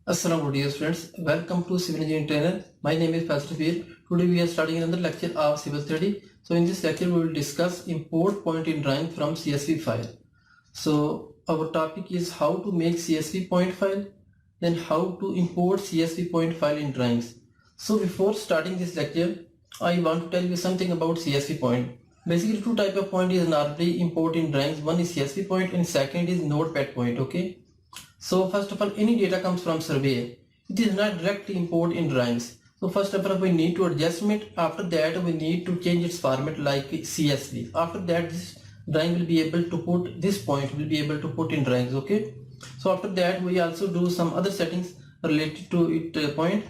Assalamu dear students, welcome to Civil Engineering Trainer. My name is Pastor Veer. Today we are starting another lecture of Civil 30. So in this lecture we will discuss import point in drawing from CSV file. So our topic is how to make CSV point file, then how to import CSV point file in drawings. So before starting this lecture, I want to tell you something about CSV point. Basically two type of point is normally import in drawings. One is CSV point and second is notepad point. Okay. So first of all, any data comes from survey. It is not directly import in drawings. So first of all, we need to adjustment. After that, we need to change its format like CSV. After that, this drawing will be able to put this point will be able to put in drawings. Okay. So after that, we also do some other settings related to it point.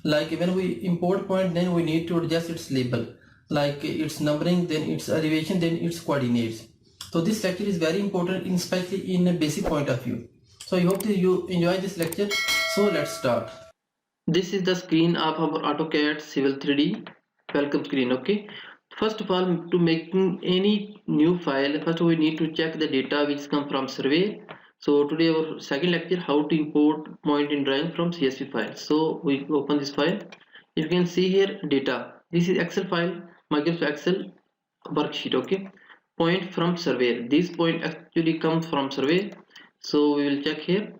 Like when we import point, then we need to adjust its label, like its numbering, then its elevation, then its coordinates. So this lecture is very important, especially in a basic point of view. So I hope that you enjoy this lecture. So let's start. This is the screen of our AutoCAD Civil 3D welcome screen. Okay. First of all, to making any new file, first we need to check the data which come from survey. So today our second lecture, how to import point in drawing from CSV file. So we open this file. You can see here data. This is Excel file, Microsoft Excel worksheet. Okay. Point from survey. This point actually comes from survey. So we will check here.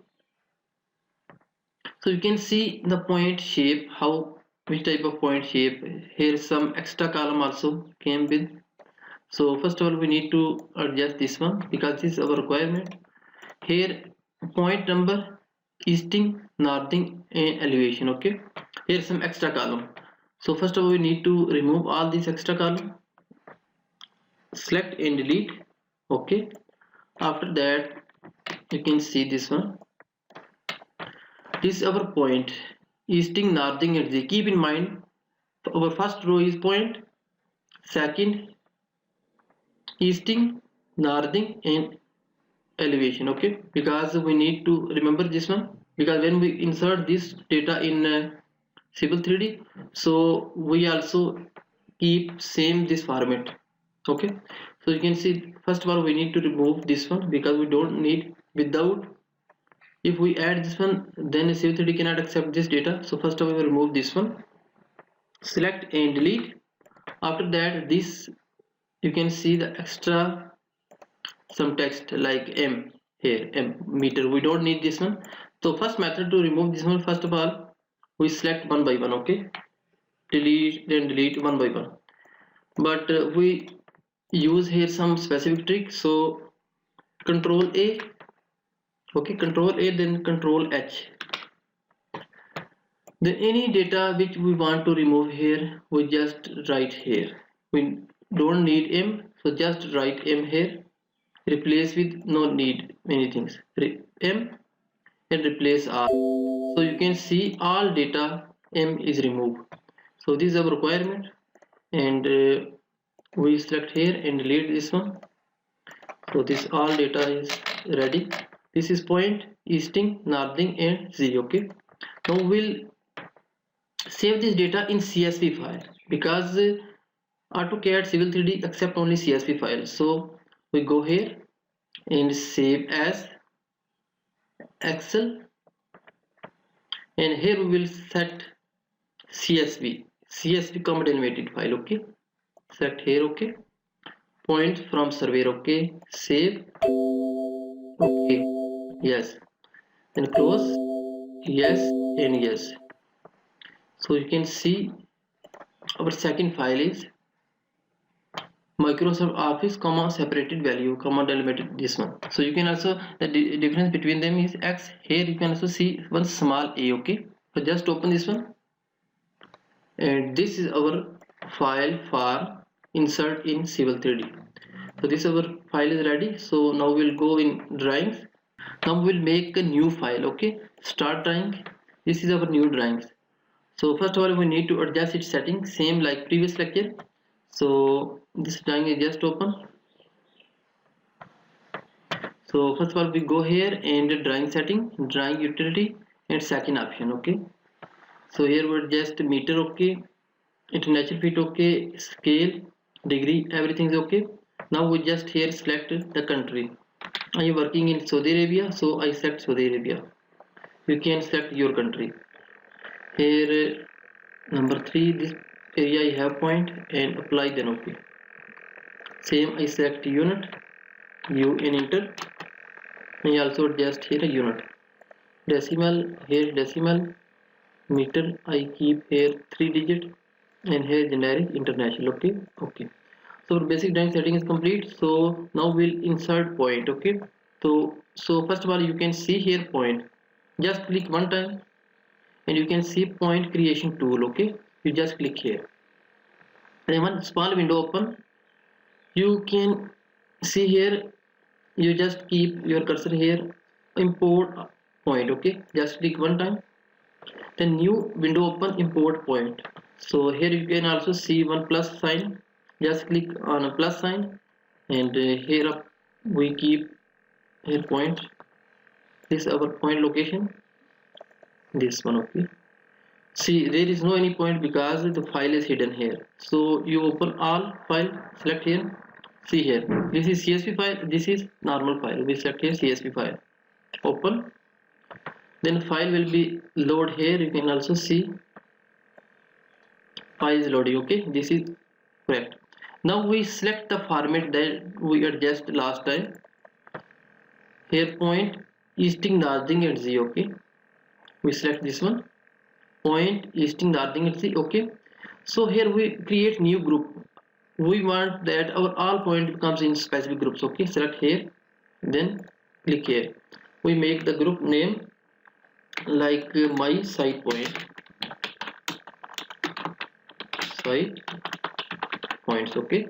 So you can see the point shape, how which type of point shape. Here some extra column also came with. So first of all we need to adjust this one because this is our requirement. Here point number, easting, northing and elevation. Okay. Here some extra column. So first of all we need to remove all these extra column. Select and delete. Okay. After that you can see this one. This is our point, easting, northing and z. Keep in mind our first row is point, second easting, northing and elevation. Okay, because we need to remember this one, because when we insert this data in Civil 3D, so we also keep same this format. Okay, so you can see first of all we need to remove this one because we don't need. Without, if we add this one, then Civil 3D cannot accept this data. So first of all we remove this one, select and delete. After that, this you can see the extra some text like M here, M meter. We don't need this one. So first method to remove this one, first of all we select one by one. Okay, delete, then delete one by one. But we use here some specific trick. So Control A. Okay, Control A, then Control H. Then any data which we want to remove here, we just write here. We don't need M, so just write M here. Replace with no need many things. M and replace R. So you can see all data M is removed. So this is our requirement, and we select here and delete this one. So this all data is ready. This is point, easting, northing and z. Okay. Now we'll save this data in CSV file because AutoCAD Civil 3D accept only CSV file. So we go here and save as Excel, and here we will set CSV comma delimited file. Okay, select here. Okay, point from surveyor. Okay, save. Okay, yes, and close. Yes and yes. So you can see our second file is Microsoft Office comma separated value comma delimited, this one. So you can also, the difference between them is X. Here you can also see one small a. Okay, so just open this one, and this is our file for insert in Civil 3D. So this our file is ready. So now we'll go in drawings. Now we'll make a new file. Okay, start drawing. This is our new drawings. So first of all we need to adjust its setting, same like previous lecture. So this drawing is just open. So first of all we go here and drawing setting, drawing utility and second option. Okay, so here we're just meter. Okay, international feet. Okay, scale, degree, everything is okay. Now we just here select the country. I am working in Saudi Arabia, so I select Saudi Arabia. you can select your country. Here number 3, this area I have point and apply, then OK. Same I select unit, U and enter. I also adjust here a unit. Decimal, here decimal, meter I keep here 3 digit, and here generic international. Okay, okay. So basic drawing setting is complete. So now we'll insert point. Okay. So first of all, you can see here point. Just click one time and you can see point creation tool. Okay, you just click here. Then one small window open. You can see here. You just keep your cursor here. Import point. Okay, just click one time. Then new window open, import point. So here you can also see one plus sign. Just click on a plus sign, and here up we keep here point. This is our point location. This one. Okay. See, there is no any point because the file is hidden here. So you open all file, select here. See here, this is CSV file, this is normal file. We select here CSV file. Open. Then file will be load here. You can also see file is loading. Okay, this is correct. Now we select the format that we adjust last time. Here point easting, northing and Z. Okay, we select this one. Point easting, northing and Z. Okay, so here we create new group. We want that our all point comes in specific groups. Okay, select here, then click here. We make the group name like my site point. Site points. Okay,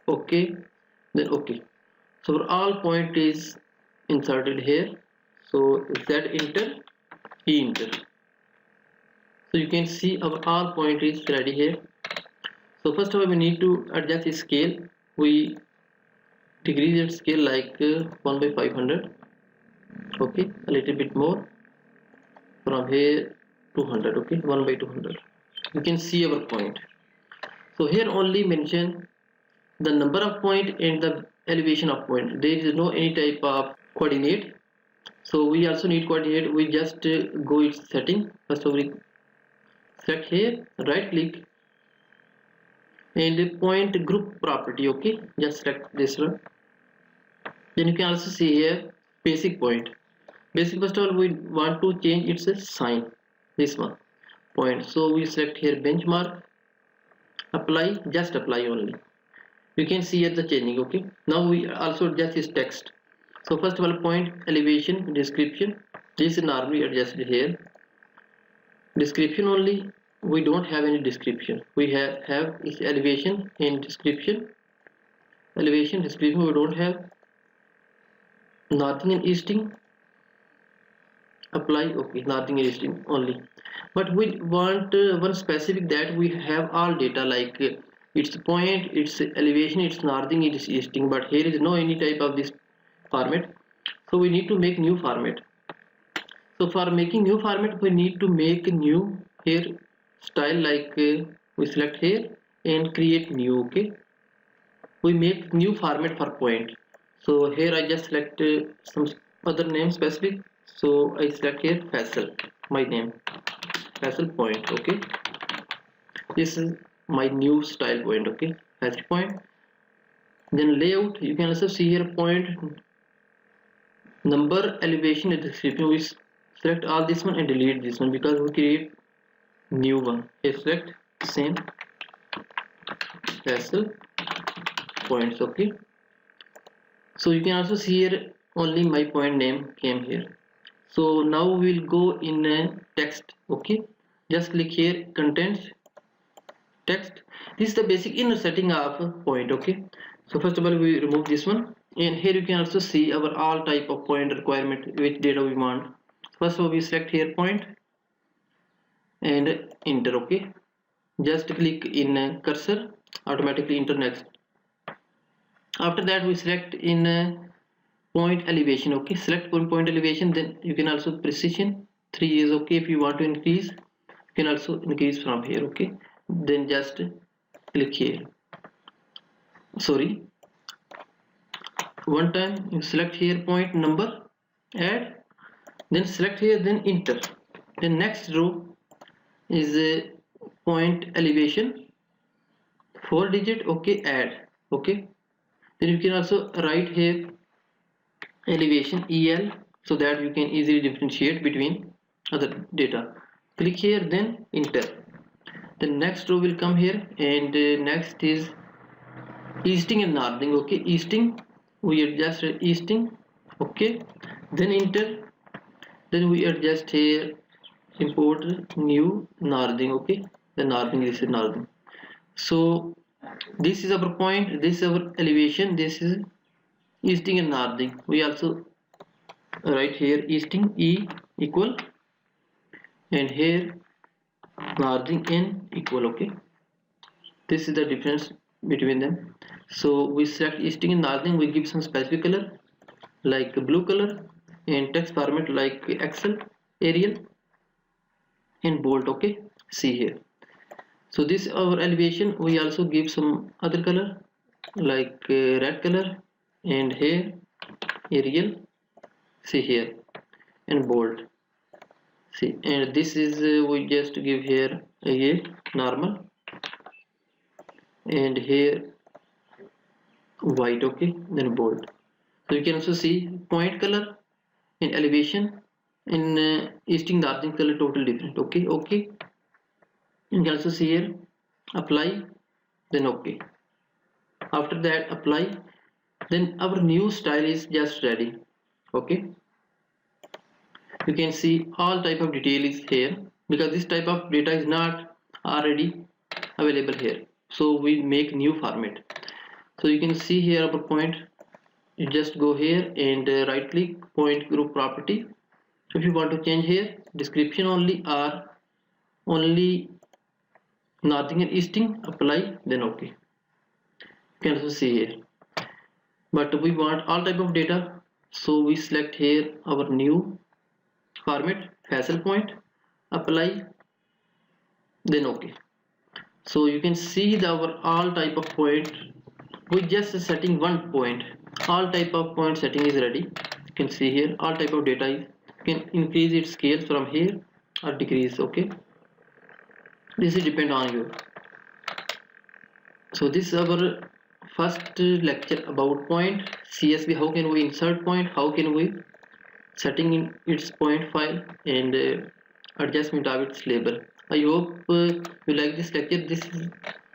okay, then okay. So our all point is inserted here. So Z enter, E enter. So you can see our all point is ready here. So first of all, we need to adjust the scale. We decrease its scale like 1 by 500. Okay, a little bit more. From here 200. Okay, 1 by 200. You can see our point. So here only mention the number of point and the elevation of point. There is no any type of coordinate. So we also need coordinate. We just go its setting. First of all, we select here, right click, and point group property. Okay, just select this one. Then you can also see here basic point. Basic, first of all, we want to change its sign, this one point. So we select here benchmark, apply, just apply only. You can see here the changing. Okay, now we also adjust this text. So first of all, point elevation description, this is normally adjusted here. Description only, we don't have any description. We have its elevation and description. Elevation, description we don't have. Northing and easting, apply. Okay, northing and easting only. But we want one specific that we have all data like its point, its elevation, its northing, its easting. But here is no any type of this format. So we need to make new format. So for making new format, we need to make a new here style like we select here and create new. Okay, we make new format for point. So here I just select some other name specific. So I select here Faisal, my name, Faisal point. Okay, this is my new style point. Okay, Faisal point. Then layout, you can also see here point, number, elevation and description. We select all this one and delete this one because we create new one. Here select same Faisal points. Okay, so you can also see here only my point name came here. So now we will go in text. Okay, just click here contents, text. This is the basic inner setting of point. Okay, so first of all we remove this one, and here you can also see our all type of point requirement, which data we want. First of all we select here point and enter. Okay, just click in cursor, automatically enter next. After that we select in point elevation. Okay, select point elevation, then you can also precision 3 is okay. If you want to increase, you can also increase from here. Okay, then just click here, sorry, one time you select here point number, add, then select here, then enter. The next row is a point elevation, 4 digit, okay, add, okay. Then you can also write here elevation EL, so that you can easily differentiate between other data. Click here, then enter. The next row will come here, and next is easting and northing, okay. Easting, we adjust easting, okay, then enter. Then we adjust here, import new northing, okay. The northing, this is northing. So this is our point, this is our elevation, this is easting and northing. We also write here easting E equal, and here northing N equal, okay. This is the difference between them. So we select easting and northing, we give some specific color like blue color, and text format like Excel, Arial, and bold, okay. See here. So this our elevation, we also give some other color like red color, and here Arial, see here, and bold, see. And this is we just give here a normal, and here white, okay, then bold. So you can also see point color and elevation in easting northing color total different, okay. Okay, you can also see here apply, then okay. After that apply, then our new style is just ready, okay. You can see all type of detail is here, because this type of data is not already available here, so we make new format. So you can see here our point, you just go here and right click point group property. So if you want to change here description only or only northing and easting, apply, then okay. You can also see here, but we want all type of data, so we select here our new format, facial point, apply, then okay. So you can see our all type of point, we just setting one point, all type of point setting is ready. You can see here all type of data is, you can increase its scale from here or decrease, okay. This is depend on you. So this is our first lecture about point CSV. How can we insert point, how can we setting in its point file, and adjustment of its label. I hope you like this lecture. This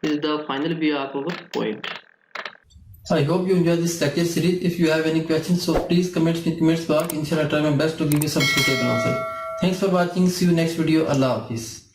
is the final view of our point. I hope you enjoy this lecture series. If you have any questions, so please comment in the comments box. Inshallah, I try my best to give you some suitable answer. Thanks for watching. See you next video. Allah Hafiz.